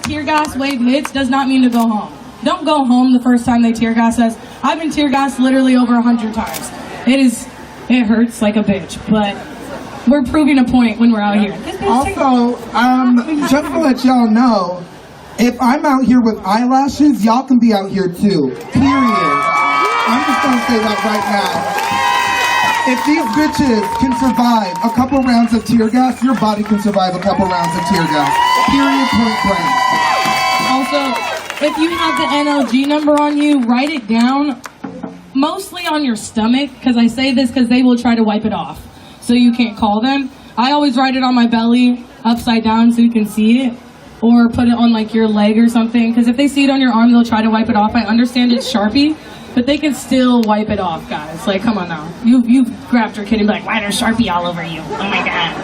tear gas wave hits does not mean to go home. Don't go home the first time they tear gas us. I've been tear gassed literally over 100 times. It hurts like a bitch, but we're proving a point when we're out here. Also, just to let y'all know, if I'm out here with eyelashes, y'all can be out here too. Period. I'm just gonna say that right now. If these bitches can survive a couple rounds of tear gas, your body can survive a couple rounds of tear gas. Period, point blank. Also, if you have the NLG number on you, write it down, mostly on your stomach, because I say this because they will try to wipe it off, so you can't call them. I always write it on my belly, upside down, so you can see it, or put it on like your leg or something, because if they see it on your arm, they'll try to wipe it off. I understand it's Sharpie, but they can still wipe it off, guys. Like, come on now. You've grabbed your kid and be like, why there's Sharpie all over you? Oh my God.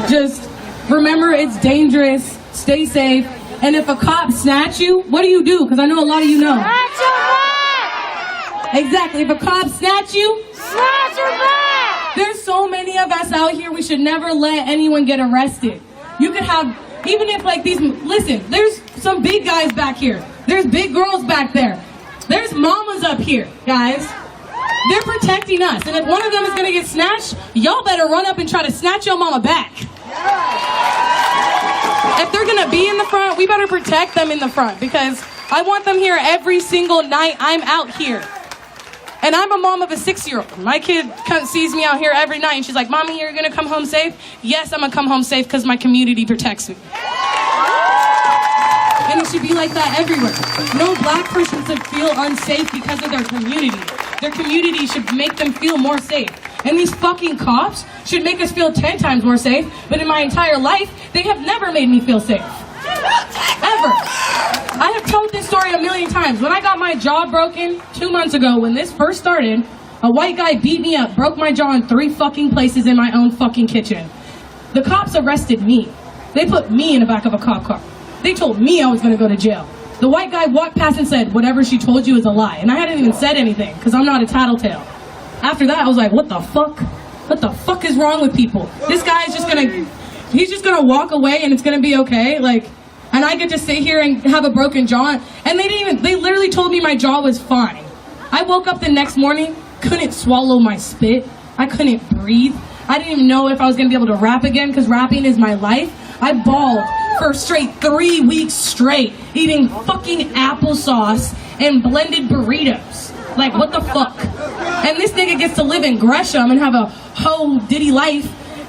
Just remember, it's dangerous. Stay safe. And if a cop snatch you, what do you do? Because I know a lot of you know. Snatch your back! Exactly. If a cop snatch you, snatch your back! There's so many of us out here, we should never let anyone get arrested. You could have, even if like these, listen, there's some big guys back here. There's big girls back there. There's mamas up here, guys. They're protecting us. And if one of them is gonna get snatched, y'all better run up and try to snatch your mama back. If they're gonna be in the front, we better protect them in the front, because I want them here every single night I'm out here. And I'm a mom of a 6-year-old. My kid sees me out here every night and she's like, Mommy, you're gonna come home safe? Yes, I'm gonna come home safe because my community protects me. And it should be like that everywhere. No black person should feel unsafe because of their community. Their community should make them feel more safe. And these fucking cops should make us feel 10 times more safe, but in my entire life, they have never made me feel safe. Ever. I have told this story a million times. When I got my jaw broken 2 months ago, when this first started, a white guy beat me up, broke my jaw in 3 fucking places in my own fucking kitchen. The cops arrested me. They put me in the back of a cop car. They told me I was gonna go to jail. The white guy walked past and said, whatever she told you is a lie. And I hadn't even said anything, because I'm not a tattletale. After that, I was like, what the fuck? What the fuck is wrong with people? This guy is he's just gonna walk away and it's gonna be okay? Like, and I get to sit here and have a broken jaw. And they literally told me my jaw was fine. I woke up the next morning, couldn't swallow my spit. I couldn't breathe. I didn't even know if I was gonna be able to rap again, because rapping is my life. I bawled for 3 weeks straight, eating fucking applesauce and blended burritos. Like, what the fuck? And this nigga gets to live in Gresham and have a whole ditty life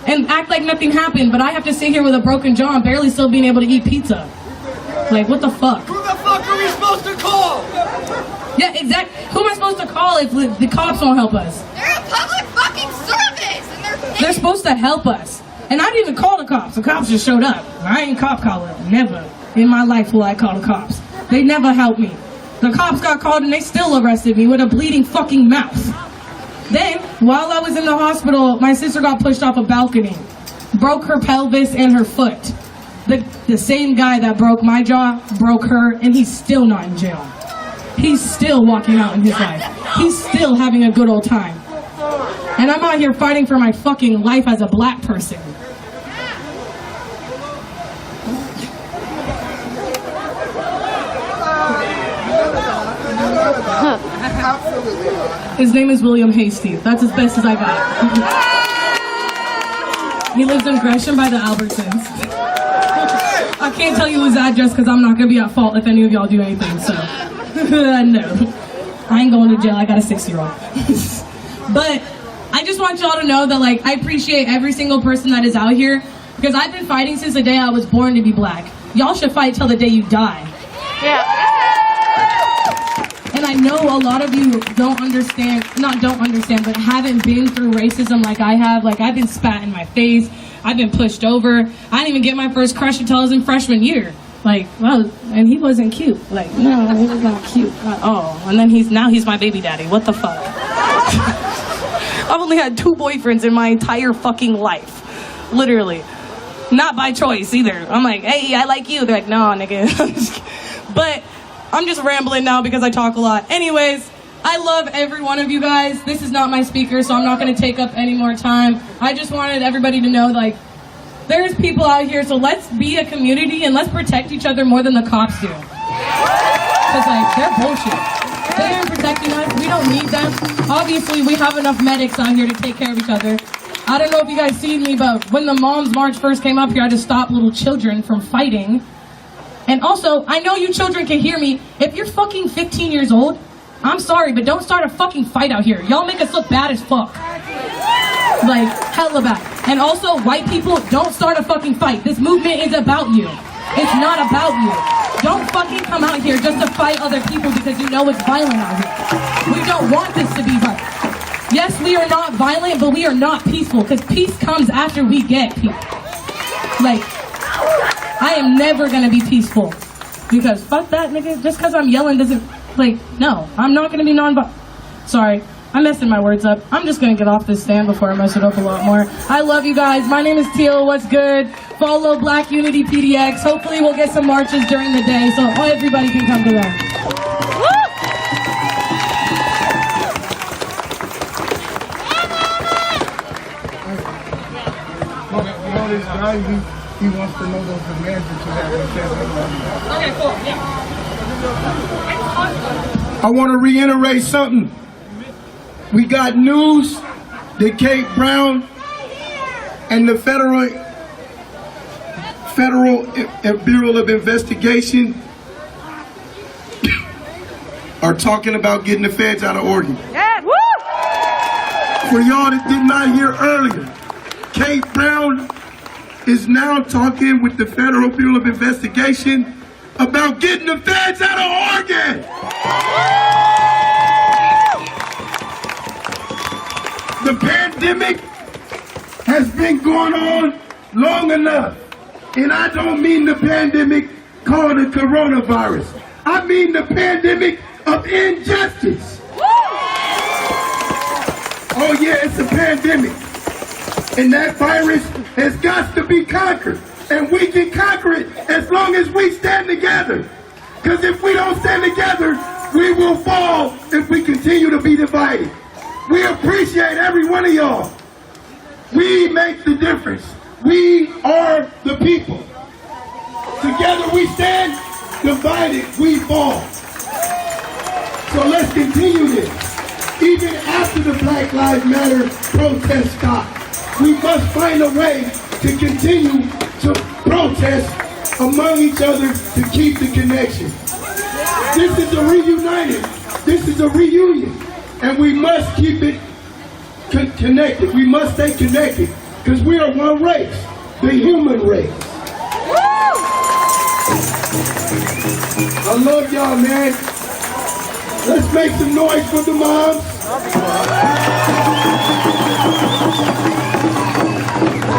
and act like nothing happened, but I have to sit here with a broken jaw and barely still being able to eat pizza. Like, what the fuck? Who the fuck are we supposed to call? Yeah, exactly. Who am I supposed to call if the cops won't help us? They're a public fucking service, and They're supposed to help us. And I didn't even call the cops. The cops just showed up. I ain't cop caller. Never in my life will I call the cops. They never helped me. The cops got called and they still arrested me with a bleeding fucking mouth. Then, while I was in the hospital, my sister got pushed off a balcony. Broke her pelvis and her foot. The same guy that broke my jaw broke her, and he's still not in jail. He's still walking out in his life. He's still having a good old time. And I'm out here fighting for my fucking life as a black person. His name is William Hasty. That's as best as I got. He lives in Gresham by the Albertsons. I can't tell you his address because I'm not going to be at fault if any of y'all do anything, so. No. I ain't going to jail. I got a 6-year-old. But I just want y'all to know that, like, I appreciate every single person that is out here, because I've been fighting since the day I was born to be black. Y'all should fight till the day you die. Yeah. And I know a lot of you don't understand, but haven't been through racism like I have. Like, I've been spat in my face. I've been pushed over. I didn't even get my first crush until I was in freshman year. Like, well, and he wasn't cute. Like, no, he was not cute at all. And then he's my baby daddy. What the fuck? I've only had 2 boyfriends in my entire fucking life. Literally. Not by choice either. I'm like, hey, I like you. They're like, no, nigga. But I'm just rambling now because I talk a lot. Anyways, I love every one of you guys. This is not my speaker, so I'm not going to take up any more time. I just wanted everybody to know, like, There's people out here, so let's be a community and let's protect each other more than the cops do. Because, like, they're bullshit. They aren't protecting us. We don't need them. Obviously, we have enough medics out here to take care of each other. I don't know if you guys seen me, but when the Moms March first came up here, I had to stop little children from fighting. And also, I know you children can hear me. If you're fucking 15 years old, I'm sorry, but don't start a fucking fight out here. Y'all make us look bad as fuck. Like, hella bad. And also, white people, don't start a fucking fight. This movement is about you. It's not about you. Don't fucking come out here just to fight other people because you know it's violent out here. We don't want this to be violent. Yes, we are not violent, but we are not peaceful because peace comes after we get peace. Like, I am never gonna be peaceful because fuck that nigga. Just because I'm yelling doesn't, like, no, I'm not gonna be non-violent. Sorry, I'm messing my words up. I'm just gonna get off this stand before I mess it up a lot more. I love you guys. My name is Teal. What's good? Follow Black Unity PDX. Hopefully we'll get some marches during the day so everybody can come to them. This guy, he wants to know those demands that you have. Okay, cool. Yeah. I want to reiterate something. We got news that Kate Brown and the Federal Bureau of Investigation are talking about getting the feds out of Oregon. Yeah. Woo! For y'all that did not hear earlier, Kate Brown is now talking with the Federal Bureau of Investigation about getting the feds out of Oregon. The pandemic has been going on long enough. And I don't mean the pandemic called the coronavirus. I mean the pandemic of injustice. Oh yeah, it's a pandemic. And that virus has got to be conquered. And we can conquer it as long as we stand together. Because if we don't stand together, we will fall if we continue to be divided. We appreciate every one of y'all. We make the difference. We are the people. Together we stand, divided we fall. So let's continue this. Even after the Black Lives Matter protest stops, we must find a way to continue to protest among each other to keep the connection. This is a reunited. This is a reunion. And we must keep it connected. We must stay connected because we are one race, the human race. I love y'all, man. Let's make some noise for the moms.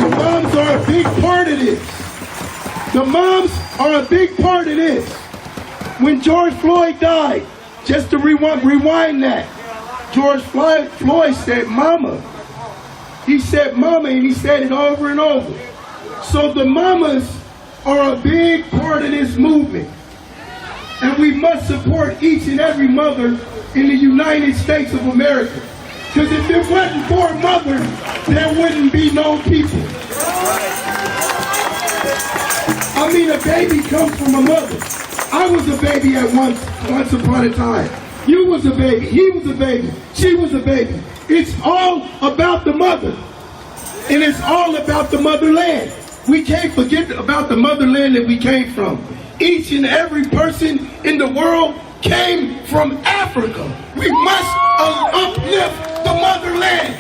The moms are a big part of this. The moms are a big part of this. When George Floyd died, just to rewind that, George Floyd said, "Mama." He said, "Mama," and he said it over and over. So the mamas are a big part of this movement. And we must support each and every mother in the United States of America. Because if it wasn't for a mother, there wouldn't be no people. I mean, a baby comes from a mother. I was a baby at once upon a time. You was a baby, he was a baby, she was a baby. It's all about the mother. And it's all about the motherland. We can't forget about the motherland that we came from. Each and every person in the world came from Africa. We must uplift the motherland.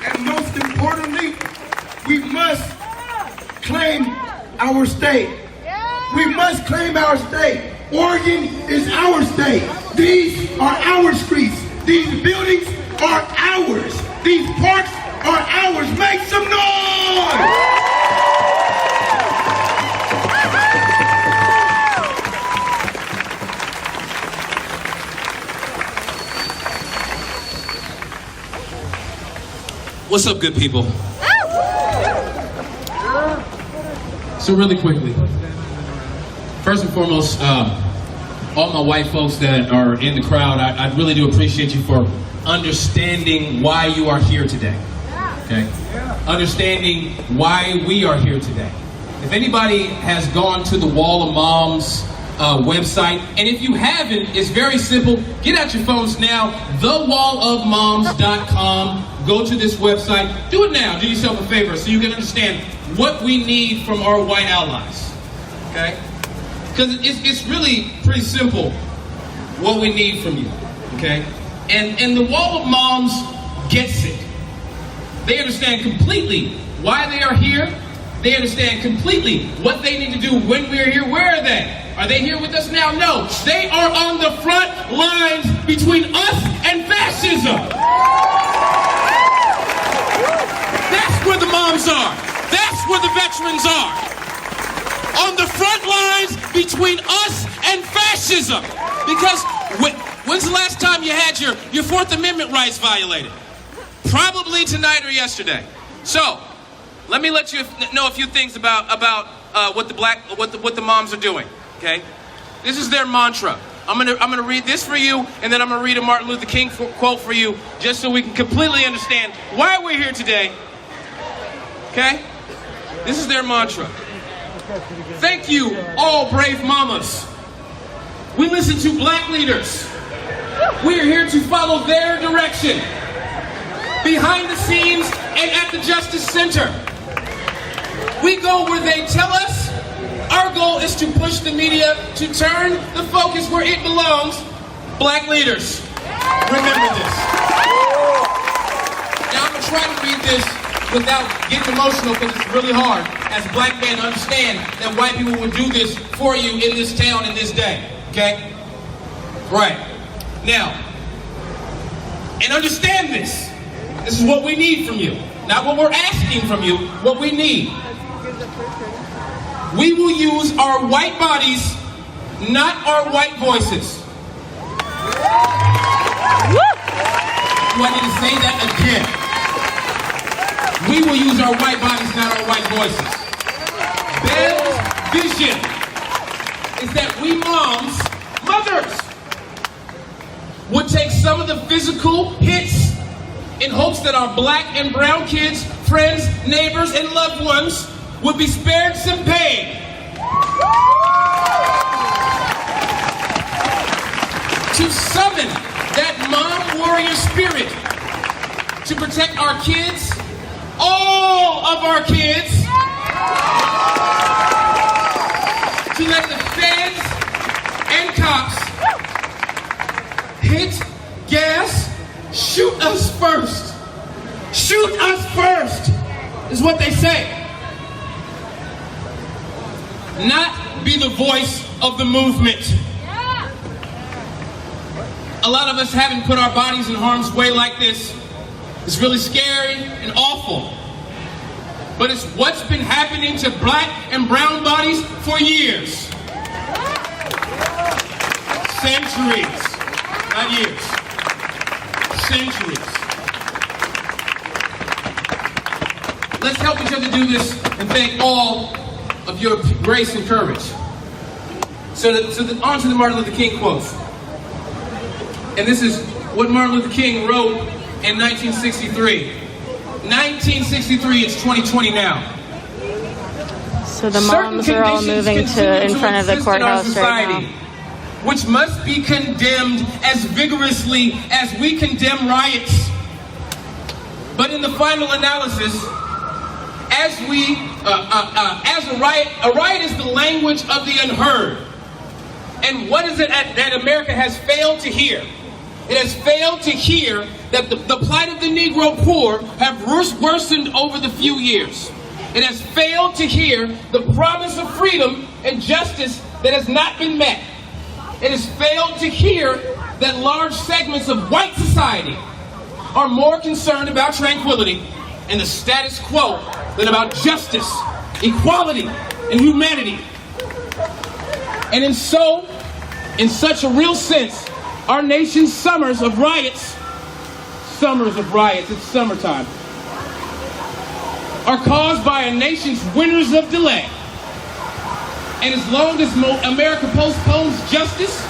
And most importantly, we must claim our state. We must claim our state. Oregon is our state. These are our streets. These buildings are ours. These parks are ours. Make some noise! What's up, good people? So really quickly, first and foremost, all my white folks that are in the crowd, I really do appreciate you for understanding why you are here today. okay? Understanding why we are here today. If anybody has gone to the Wall of Moms website, and if you haven't, it's very simple. Get out your phones now, thewallofmoms.com. Go to this website. Do it now. Do yourself a favor so you can understand what we need from our white allies, okay? Because it's really pretty simple what we need from you, okay? And the Wall of Moms gets it. They understand completely why they are here. They understand completely what they need to do when we're here. Where are they? Are they here with us now? No. They are on the front lines between us and fascism. That's where the moms are. That's where the veterans are. On the front lines between us and fascism. Because when's the last time you had your Fourth Amendment rights violated? Probably tonight or yesterday. So, let me let you know a few things about what the moms are doing. Okay, this is their mantra. I'm gonna read this for you, and then I'm gonna read a Martin Luther King quote for you, just so we can completely understand why we're here today. Okay, this is their mantra. Thank you, all brave mamas. We listen to black leaders. We are here to follow their direction, behind the scenes and at the Justice Center. We go where they tell us. Our goal is to push the media to turn the focus where it belongs. Black leaders, remember this. Now I'm going to try to read this without getting emotional because it's really hard as a black man to understand that white people would do this for you in this town in this day. Okay? Right. Now, and understand this. This is what we need from you. Not what we're asking from you, what we need. We will use our white bodies, not our white voices. Do I need to say that again? We will use our white bodies, not our white voices. Bell's vision is that we mothers, would take some of the physical hits in hopes that our black and brown kids, friends, neighbors, and loved ones would be spared some pain. To summon that mom warrior spirit to protect our kids, all of our kids, to let the feds and cops hit gas, shoot us first. Shoot us first, is what they say. Not be the voice of the movement. A lot of us haven't put our bodies in harm's way like this. It's really scary and awful. But it's what's been happening to black and brown bodies for years. Centuries. Not years. Centuries. Let's help each other do this and thank all of your grace and courage. On to the Martin Luther King quotes. And this is what Martin Luther King wrote in 1963. 1963, it's 2020 now. So the moms are all moving to in front of the courthouse right now. Which must be condemned as vigorously as we condemn riots. But in the final analysis, as a riot is the language of the unheard. And what is it that America has failed to hear? It has failed to hear that the plight of the Negro poor have worsened over the few years. It has failed to hear the promise of freedom and justice that has not been met. It has failed to hear that large segments of white society are more concerned about tranquility and the status quo than about justice, equality, and humanity. And in such a real sense, our nation's summers of riots, it's summertime, are caused by a nation's winters of delay. And as long as America postpones justice,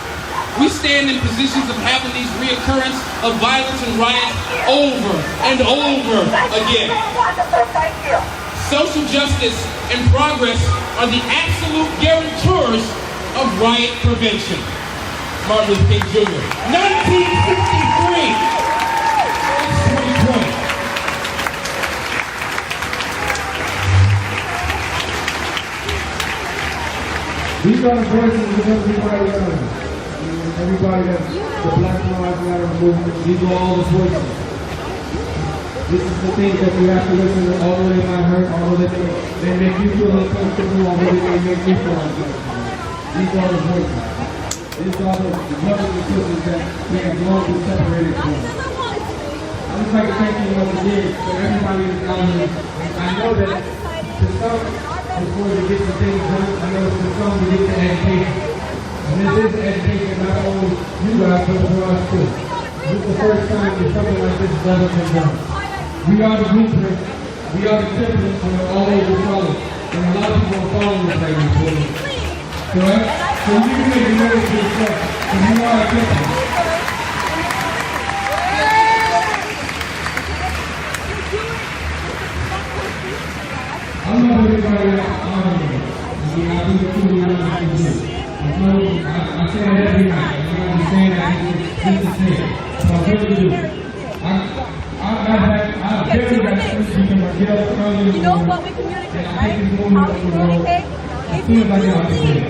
We stand in positions of having these reoccurrence of violence and riots over and over again. Social justice and progress are the absolute guarantors of riot prevention. Martin Luther King Jr. 1963. It's 2020. These are the voices of everybody else. Everybody that's the Black Lives Matter movement. These are all the voices. This is the thing that we have to listen to, although they might hurt, although they make you feel uncomfortable, although they make me feel uncomfortable. These are the voices. These are the brothers and sisters that we have long been separated from. I'd just like to thank you once again for everybody that's out here. I know that to some, before we get to things done, I know to some we get to education. And this is education not only you guys, but for us too. This is the first time that something like this has ever been done. We are the blueprint. We are the template for all over the follow. And a lot of people are following this right now. Correct? So you can make it ready to yourself. And you are a template. I love everybody that's honoring me. I do the truly what I can do. I say that every night. I'm going to be saying that just to say it. So I really do. I've very got speech from my jail early in the morning. And I take this moment up the road as soon as I get out the jail.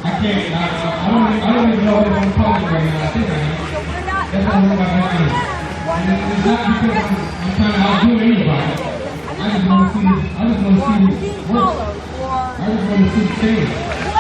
I can't, I don't even know if I'm talking right now. I think I am. That's not what my mind is. And it's not because I'm trying to outdo anybody. I just want to see this work. I just want to see the change.